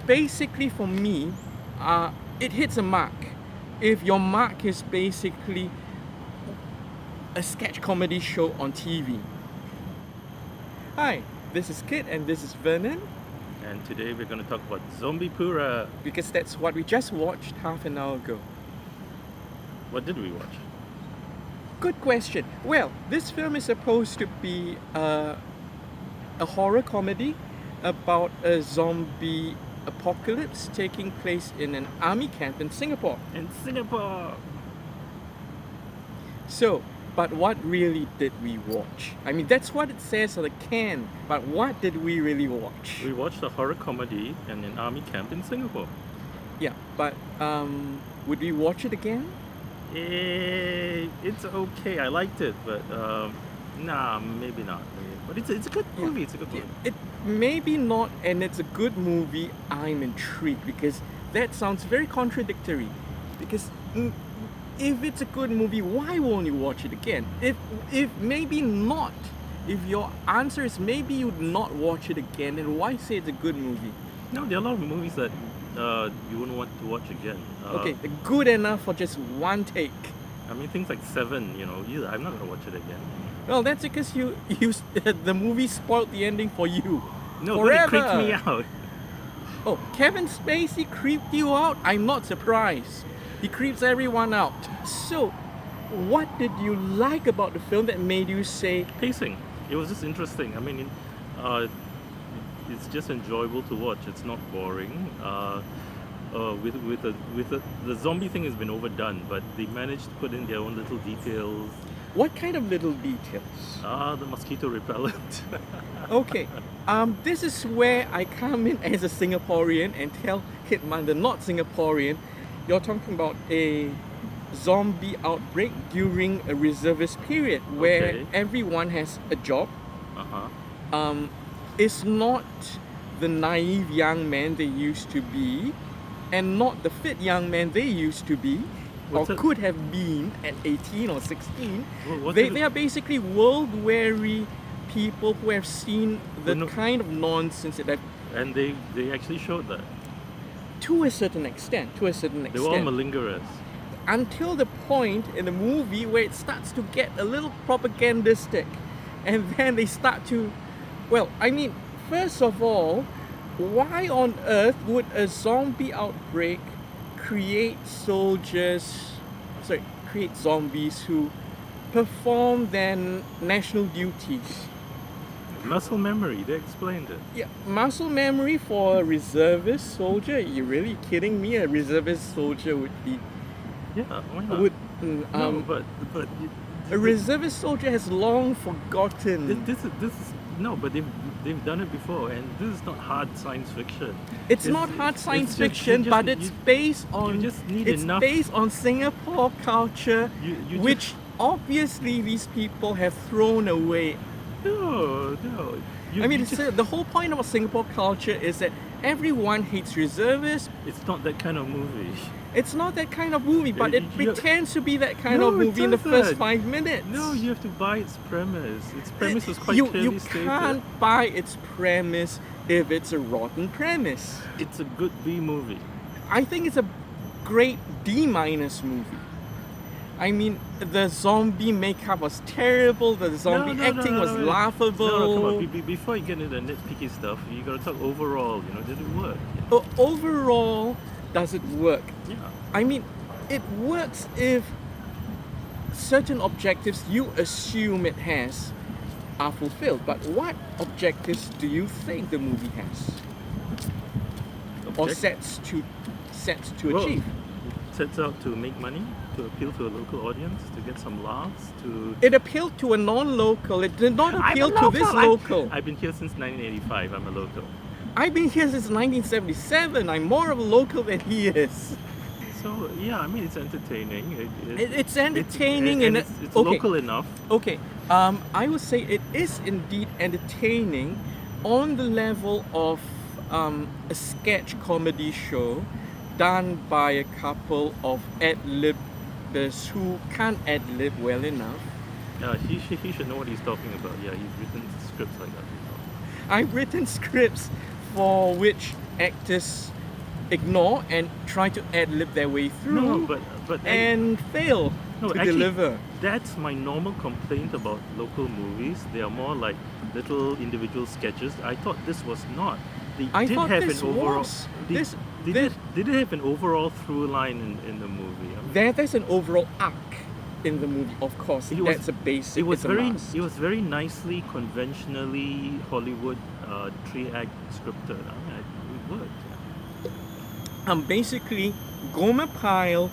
basically for me, it hits a mark. If your mark is basically a sketch comedy show on TV. Hi, this is Kit and this is Vernon, And today we're going to talk about Zombiepura. because that's what we just watched half an hour ago. What did we watch? Good question. Well, this film is supposed to be a horror comedy about a zombie apocalypse taking place in an army camp in Singapore. In Singapore! So, but what really did we watch? I mean, that's what it says on the can, but what did we really watch? We watched a horror comedy in an army camp in Singapore. Yeah, but would we watch it again? It's okay. I liked it, but nah, maybe not. But it's a good movie. It's a good movie. It maybe not, and it's a good movie. I'm intrigued because that sounds very contradictory. Because if it's a good movie, why won't you watch it again? If maybe not, if your answer is maybe you'd not watch it again, then why say it's a good movie? No, there are a lot of movies that you wouldn't want to watch again. Okay, good enough for just one take. I mean, things like Seven. I'm not gonna watch it again. Well, that's because you the movie spoiled the ending for you. No, Forever. but it creeped me out. Oh, Kevin Spacey creeped you out? I'm not surprised. He creeps everyone out. So, what did you like about the film that made you say, Pacing. It was just interesting. I mean, it's just enjoyable to watch. It's not boring. The zombie thing has been overdone, but they managed to put in their own little details. what kind of little details? The mosquito repellent. Okay, this is where I come in as a Singaporean and tell Hitman, the not Singaporean, you're talking about a zombie outbreak during a reservist period where Okay. everyone has a job. Uh-huh. Is not the naive young man they used to be, and not the fit young man they used to be, What's or it- could have been at 18 or 16. What's They, it- they are basically world-weary people who have seen the No. kind of nonsense that And they actually showed that. to a certain extent, They were all malingerers. until the point in the movie where it starts to get a little propagandistic, and then they start to, well, I mean, first of all, why on earth would a zombie outbreak create zombies who perform their national duties? Muscle memory, they explained it. Yeah, muscle memory for a reservist soldier? You're really kidding me? A reservist soldier would be Yeah, why not? um, no, but a reservist soldier has long forgotten. this is no, but they've done it before, and this is not hard science fiction. It's not hard science it's just- fiction, you but just- it's based on just need it's enough- based on Singapore culture, You which obviously these people have thrown away. No. I mean, the whole point of Singapore culture is that everyone hates reservists. it's not that kind of movie. It's not that kind of movie, but it You- pretends to be that kind No, of it movie in the first doesn't. 5 minutes. No, you have to buy its premise. Its premise was quite you clearly stated. can't buy its premise if it's a rotten premise. It's a good B movie. I think it's a great D- movie. I mean, the zombie makeup was terrible. The zombie acting was laughable. No, come on. Before you get into the nitpicky stuff, you gotta talk overall. Did it work? Overall, does it work? Yeah. I mean, it works if certain objectives you assume it has are fulfilled. But what objectives do you think the movie has or sets to Well, achieve? Sets out to make money, to appeal to a local audience, to get some laughs, to. It appealed to a non-local. It did not appeal I'm a to this local. local. I've been here since 1985. I'm a local. I've been here since 1977. I'm more of a local than he is. So yeah, I mean it's entertaining. It's entertaining and it's okay. local enough. Okay, I would say it is indeed entertaining on the level of a sketch comedy show done by a couple of ad-libbers who can't ad-lib well enough. He should know what he's talking about. Yeah, he's written scripts like that before. I've written scripts for which actors ignore and try to ad-lib their way through No, but and fail no, to actually, deliver. that's my normal complaint about local movies. They are more like little individual sketches. I thought this was not. They I did thought have this an overall. was. They, This, they this, did have an overall through line in the movie. I mean, there's an overall arc in the movie, of course. It was- That's a basic. it was it's a very must. it was very nicely conventionally Hollywood 3-act scripted. I mean, it worked. Basically, Gomer Pyle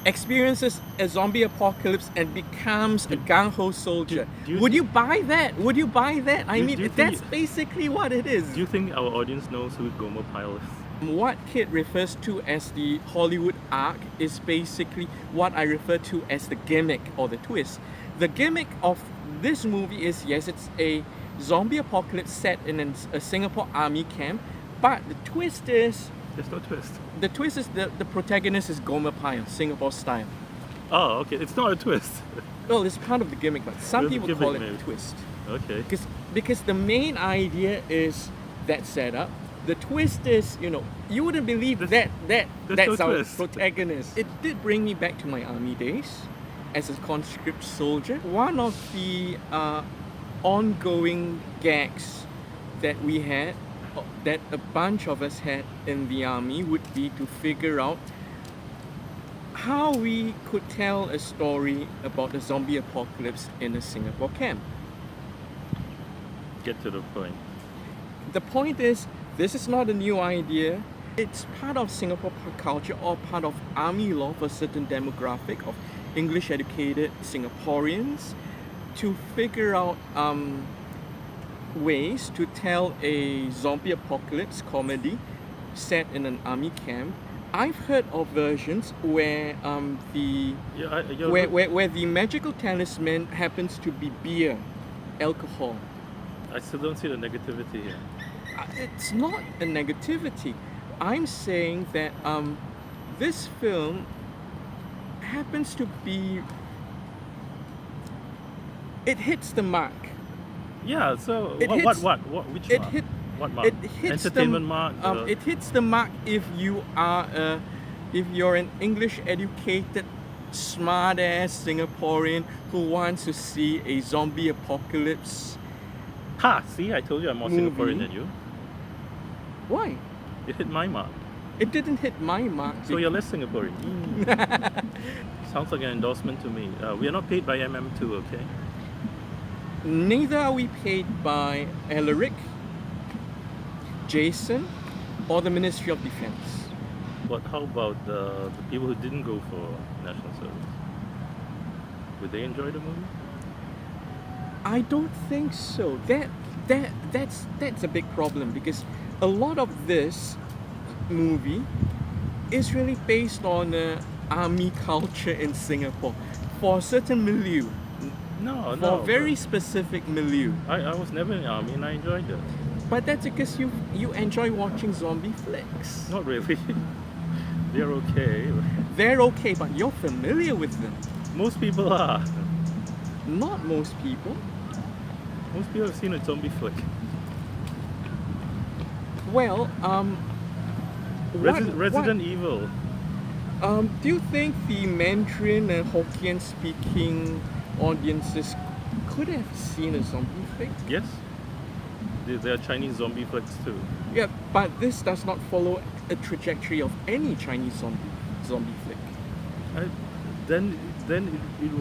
experiences a zombie apocalypse and becomes a gung-ho soldier. do you Would thi- you buy that? Would you buy that? I Do- mean, do you think that's you- basically what it is. Do you think our audience knows who Gomer Pyle is? What Kit refers to as the Hollywood arc is basically what I refer to as the gimmick or the twist. The gimmick of this movie is, yes, it's a zombie apocalypse set in a Singapore army camp, but the twist is There's no twist. the protagonist is Gomer Pyle, Singapore style. Oh, okay. It's not a twist. Well, it's part of the gimmick, but some It's a people call it gimmick, a maybe. twist. Okay. Because the main idea is that setup. The twist is, you wouldn't believe There's that's no our twist. protagonist. It did bring me back to my army days as a conscript soldier. One of the ongoing gags that we had, that a bunch of us had in the army, would be to figure out how we could tell a story about the zombie apocalypse in a Singapore camp. Get to the point. The point is, this is not a new idea. It's part of Singapore culture or part of army law for a certain demographic of English educated Singaporeans to figure out ways to tell a zombie apocalypse comedy set in an army camp. I've heard of versions where where the magical talisman happens to be beer, alcohol. I still don't see the negativity here. It's not a negativity. I'm saying that this film happens to be. It hits the mark. Yeah. So It what? hits- Which It mark? hit. What mark? It hits Entertainment the, mark. It hits the mark if you're an English educated, smart ass Singaporean who wants to see a zombie apocalypse. Ha! See, I told you I'm more Movie. Singaporean than you. Why? It hit my mark. It didn't hit my mark. So you're less Singaporean. Sounds like an endorsement to me. We are not paid by MM2, okay? Neither are we paid by Alaric, Jason, or the Ministry of Defense. But how about the people who didn't go for national service? Would they enjoy the movie? I don't think so. That's a big problem because a lot of this movie is really based on army culture in Singapore for a certain milieu, No, for no. a very specific milieu. I was never in the army and I enjoyed it. But that's because you enjoy watching zombie flicks. Not really. They're okay. They're okay, but you're familiar with them. Most people are. Not most people. Most people have seen a zombie flick. Well, Resident Evil. Do you think the Mandarin and Hokkien speaking audiences could have seen a zombie flick? Yes. There are Chinese zombie flicks too. Yeah, but this does not follow a trajectory of any Chinese zombie flick. Then it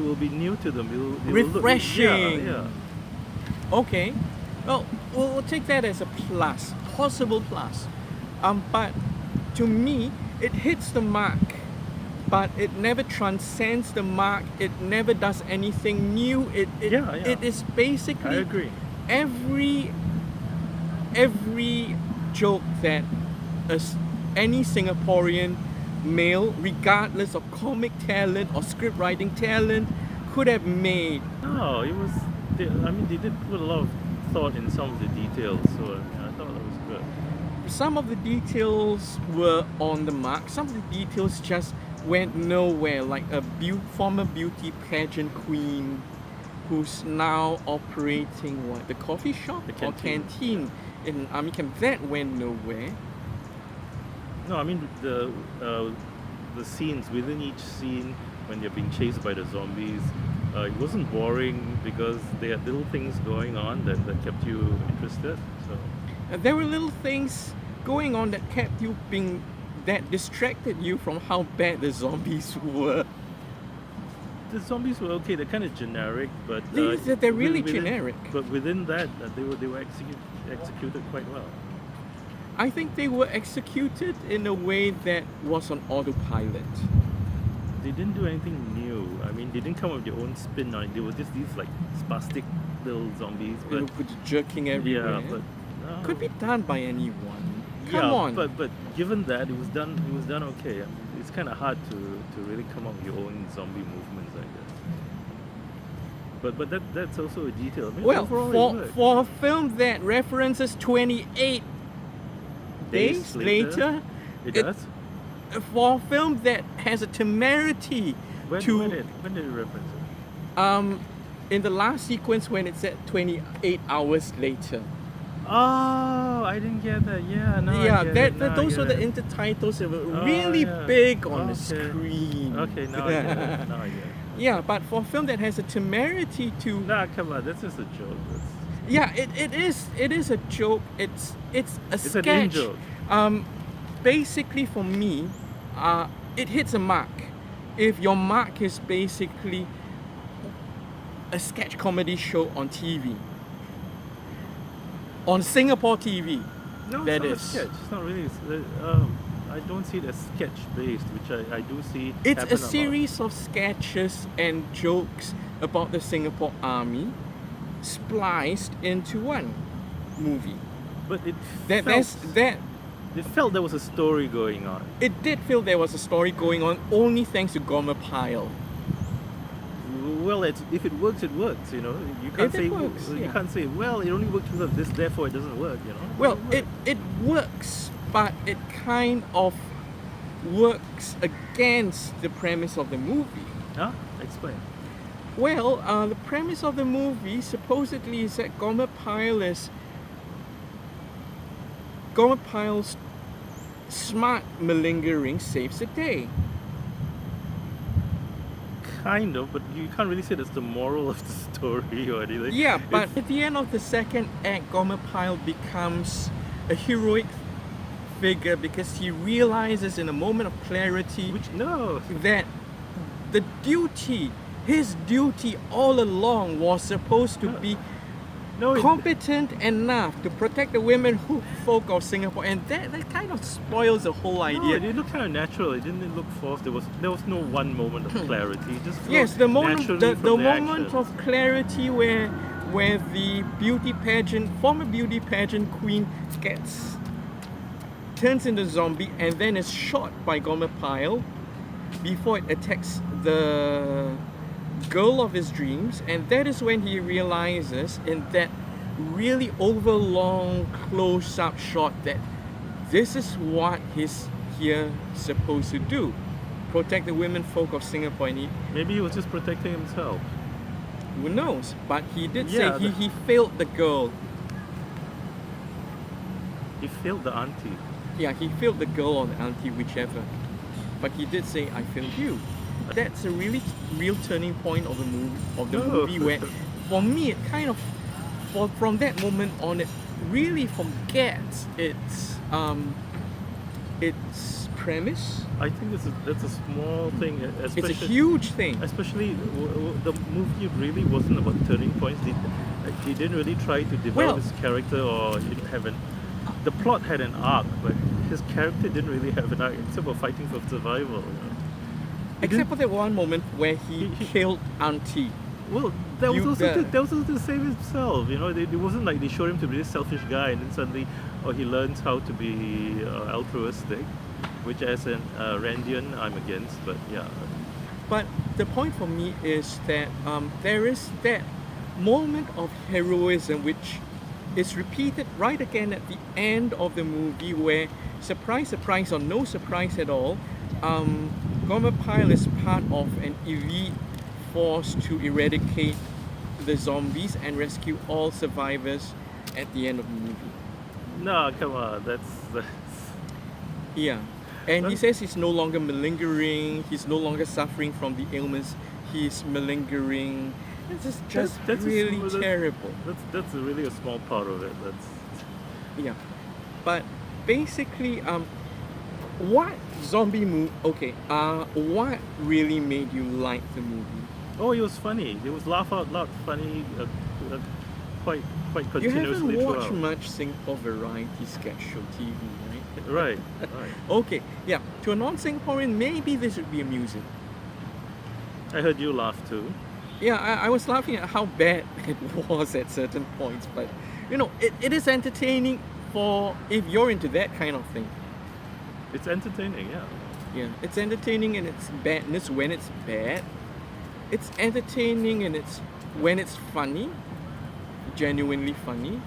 will be new to them. It will look- Refreshing. yeah. Okay, well, we'll take that as a plus, possible plus. But to me, it hits the mark, but it never transcends the mark. It never does anything new. It is I basically agree. every joke that any Singaporean male, regardless of comic talent or script writing talent, could have made. No, it was. They did put a lot of thought in some of the details, so I thought that was good. Some of the details were on the mark. Some of the details just went nowhere, like a former beauty pageant queen who's now operating the coffee shop The or canteen. canteen in an army camp. That went nowhere. No, I mean the scenes within each scene when they're being chased by the zombies. It wasn't boring because they had little things going on that kept you interested. So There were little things going on that kept you being that distracted you from how bad the zombies were. the zombies were okay. They're kind of generic, but They're really within- generic. But within that, they were executed quite well. I think they were executed in a way that was on autopilot. They didn't do anything new. I mean, they didn't come up with their own spin on it. They were just these like spastic little zombies. You know, But with jerking everywhere. yeah, but Could be done by anyone. Come yeah, on. But given that it was done okay. I mean, it's kind of hard to really come up with your own zombie movements, I guess. But that's also a detail. I mean, Well, overall, it for, worked. for a film that references 28 days later, it it- does. for a film that has a temerity When did it reference it? in the last sequence when it's at 28 hours later. Oh, I didn't get that. Yeah, no. I Yeah, get it. Now I those were get the it. intertitles that were Oh, really yeah. big on the Okay. screen. Okay, now I get it. Now I get it. Yeah, but for a film that has a temerity to Nah, come on, that's just a joke. yeah, it is a joke. It's a It's an sketch. in-joke. Basically for me, it hits a mark. If your mark is basically a sketch comedy show on TV, on Singapore TV, No, it's that not is. a sketch. It's not really. I don't see it as sketch based, which I do see. It's happen a lot. series of sketches and jokes about the Singapore Army spliced into one movie. But it That felt, there's that it felt there was a story going on. it did feel there was a story going on only thanks to Gomer Pyle. Well, if it works, it works. You know, you can't If it say works, you yeah. can't say well, it only works because of this, therefore it doesn't work. You know. Well, works. it works, but it kind of works against the premise of the movie. Huh? Explain. Well, the premise of the movie supposedly is that Gomer Pyle's smart malingering saves the day. Kind of, but you can't really say that's the moral of the story or anything. Yeah, but It's- at the end of the second act, Gomer Pyle becomes a heroic figure because he realizes in a moment of clarity which no. that his duty all along was supposed to be No, competent enough to protect the women folk of Singapore, and that kind of spoils the whole no, idea. it looked kind of natural. It didn't look forced. There was no one moment of clarity. It just flowed Yes, the moment, naturally the from moment action. of clarity where the former beauty pageant queen turns into a zombie and then is shot by Gomer Pyle before it attacks the girl of his dreams, and that is when he realizes in that really overlong close-up shot that this is what he's here supposed to do, protect the women folk of Singapore, and Maybe he was just protecting himself. who knows, but he did Yeah, say he failed the girl. He failed the auntie. Yeah, he failed the girl or the auntie, whichever, but he did say I failed you. That's a really real turning point of the No. movie where for me it kind of from that moment on it really forgets its premise. I think that's a small thing, It's especially. a huge thing. Especially the movie really wasn't about turning points. He didn't really try to develop Well- his character or have an. The plot had an arc, but his character didn't really have an arc except for fighting for survival. You know? He Except didn't- for that one moment where he He- killed Auntie. Well, that was You also bet. that was also to save himself. You know, it wasn't like they showed him to be this selfish guy, and then suddenly, he learns how to be altruistic, which as an Randian I'm against. But yeah, But the point for me is that there is that moment of heroism which is repeated right again at the end of the movie where, surprise, surprise, or no surprise at all, Gomer Pyle is part of an elite force to eradicate the zombies and rescue all survivors at the end of the movie. No, come on, that's Yeah. And he well, says he's no longer malingering, he's no longer suffering from the ailments he's malingering. This is just that's really terrible. that's really a small part of it. That's Yeah. But basically, what zombie movie? Okay. What really made you like the movie? oh, it was funny. It was laugh out loud funny, uh, quite quite You continuously haven't watched throughout. much Singapore variety sketch show TV, right? Right, right. Okay. Yeah. To a non-Singaporean, maybe this would be amusing. I heard you laugh too. Yeah, I was laughing at how bad it was at certain points, but it is entertaining for if you're into that kind of thing. It's entertaining, yeah. Yeah, it's entertaining in its badness when it's bad. It's entertaining and it's when it's funny, genuinely funny.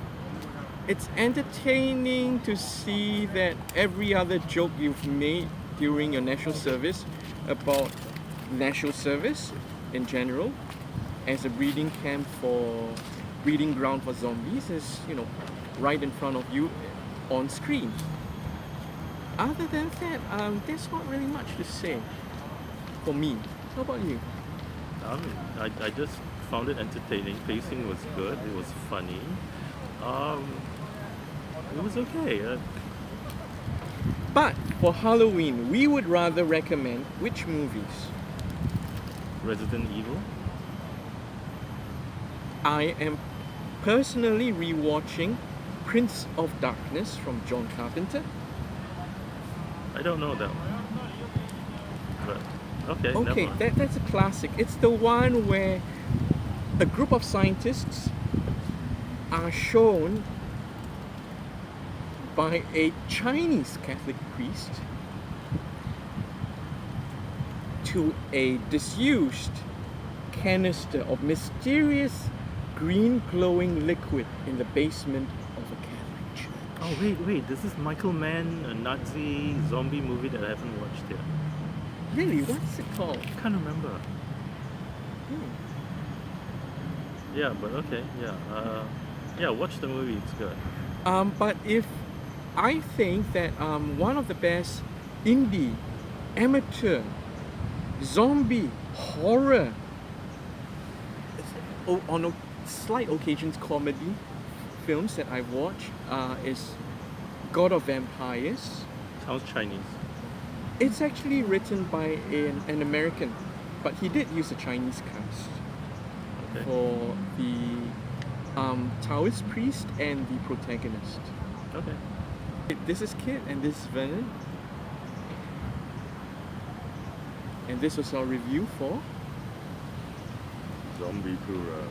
It's entertaining to see that every other joke you've made during your national service about national service in general as a breeding ground for zombies is, right in front of you on screen. Other than that, there's not really much to say for me. How about you? I just found it entertaining. Pacing was good. It was funny. Um, it was okay. But for Halloween, we would rather recommend which movies? Resident Evil. I am personally rewatching Prince of Darkness from John Carpenter. I don't know that one. But okay, never Okay, mind. that's a classic. It's the one where a group of scientists are shown by a Chinese Catholic priest to a disused canister of mysterious green glowing liquid in the basement of a Catholic church. Oh wait, this is Michael Mann, a Nazi zombie movie that I haven't watched yet. Really, what's it called? I can't remember. Hmm. Yeah, but okay, yeah, watch the movie. It's good. But if I think that one of the best indie, amateur, zombie, horror, on slight occasions comedy films that I've watched is God of Vampires. Sounds Chinese. It's actually written by an American, but he did use a Chinese cast Okay. for the Taoist priest and the protagonist. Okay. This is Kit and this is Vernon. And this was our review for Zombiepura.